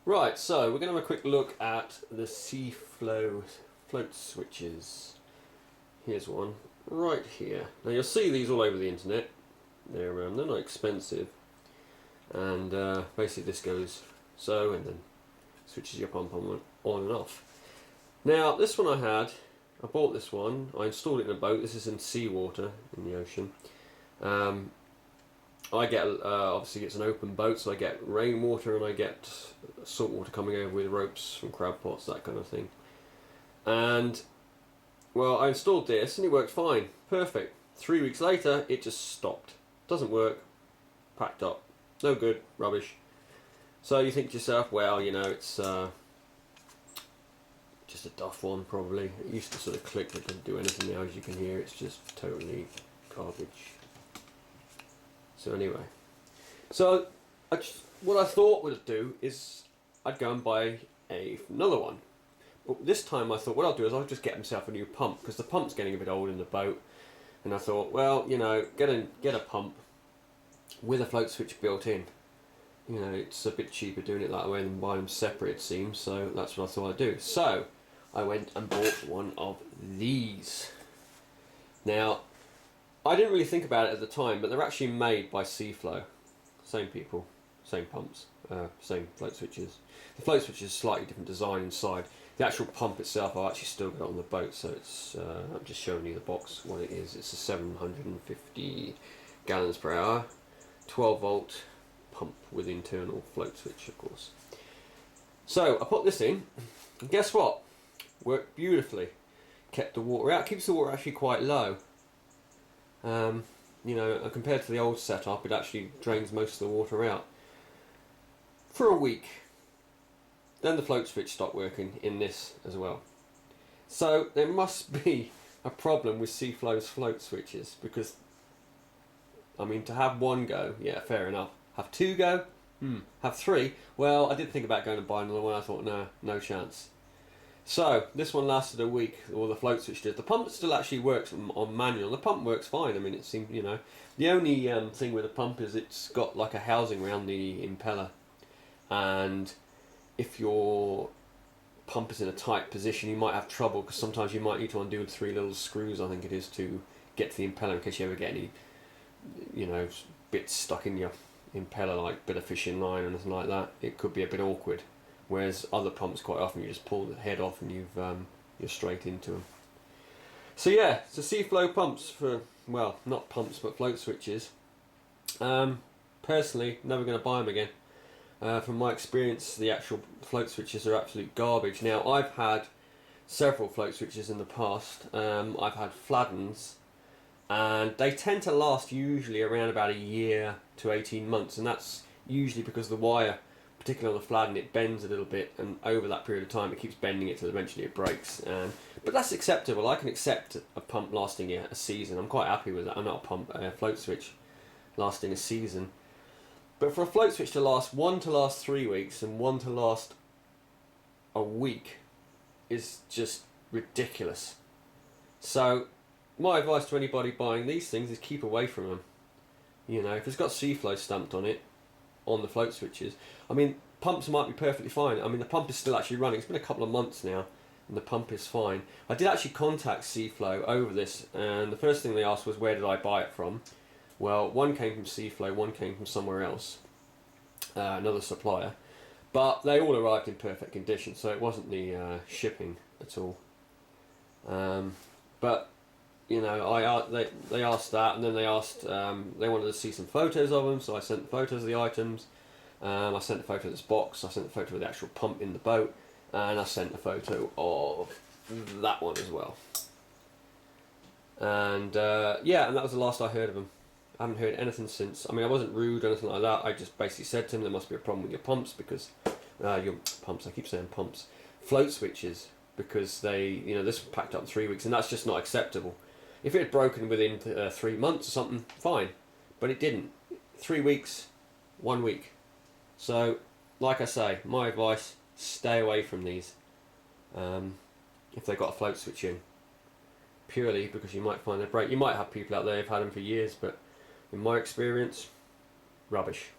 Right, so we're going to have a quick look at the Seaflo float switches. Here's one right here. Now you'll see these all over the internet. They're not expensive, and basically this goes so, and then switches your pump on and off. Now this one I bought this one. I installed it in a boat. This is in seawater in the ocean. I get obviously it's an open boat, so I get rainwater and I get salt water coming over with ropes from crab pots, that kind of thing. And well, I installed this and it worked fine, perfect. 3 weeks later, it just stopped. Doesn't work. Packed up. No good. Rubbish. So you think to yourself, well, you know, it's just a duff one probably. It used to sort of click, it doesn't do anything now, as you can hear. It's just totally garbage. So anyway, so what I thought would do is I'd go and buy another one. But this time I thought what I'll do is I'll just get myself a new pump, because the pump's getting a bit old in the boat. And I thought, well, you know, get a pump with a float switch built in. You know, it's a bit cheaper doing it that way than buying them separate, it seems. So that's what I thought I'd do. So I went and bought one of these. Now, I didn't really think about it at the time, but they're actually made by Seaflo. Same people, same pumps, same float switches. The float switch is a slightly different design inside. The actual pump itself, I actually still got it on the boat, so it's. I'm just showing you the box, what it is. It's a 750 gallons per hour, 12 volt pump with internal float switch, of course. So I put this in, and guess what? Worked beautifully. Kept the water out. Keeps the water actually quite low. You know, compared to the old setup, it actually drains most of the water out. For a week. Then the float switch stopped working in this as well. So there must be a problem with Seaflo's float switches, because, I mean, to have one go, yeah, fair enough. Have two go? Have three? Well, I did think about going and buying another one. I thought, no chance. So this one lasted a week, or the float switch did. The pump still actually works on manual. The pump works fine. I mean, it seems, you know, the only thing with the pump is it's got like a housing around the impeller, and if your pump is in a tight position, you might have trouble, because sometimes you might need to undo 3 little screws, I think it is, to get to the impeller, in case you ever get any, you know, bits stuck in your impeller, like bit of fishing line or anything like that. It could be a bit awkward. Whereas other pumps, quite often you just pull the head off and you're straight into them. So yeah, so Seaflo pumps for, well, not pumps but float switches. Personally, never going to buy them again. From my experience, the actual float switches are absolute garbage. Now, I've had several float switches in the past. I've had Fladdens, and they tend to last usually around about a year to 18 months, and that's usually because the wire, particularly on the Fladden, it bends a little bit, and over that period of time it keeps bending it till eventually it breaks. But that's acceptable. I can accept a pump lasting a season. I'm quite happy with that. I'm not a float switch lasting a season. But for a float switch to last 3 weeks and one to last a week is just ridiculous. So my advice to anybody buying these things is keep away from them. You know, if it's got Seaflo stamped on it, on the float switches, I mean, pumps might be perfectly fine. I mean, the pump is still actually running. It's been a couple of months now, and the pump is fine. I did actually contact Seaflo over this, and the first thing they asked was, where did I buy it from? Well, one came from Seaflo, one came from somewhere else, another supplier, but they all arrived in perfect condition, so it wasn't the shipping at all. But you know, they asked that, and then they asked, they wanted to see some photos of them, so I sent the photos of the items. I sent a photo of this box, I sent a photo of the actual pump in the boat, and I sent a photo of that one as well. And yeah, and that was the last I heard of them. I haven't heard anything since. I mean, I wasn't rude or anything like that. I just basically said to him there must be a problem with your pumps, because your pumps, I keep saying pumps, float switches, because they, you know, this was packed up in 3 weeks, and that's just not acceptable. If it had broken within 3 months or something, fine, but it didn't. 3 weeks, 1 week. So, like I say, my advice: stay away from these. If they've got a float switch in, purely because you might find they break. You might have people out there who've had them for years, but in my experience, rubbish.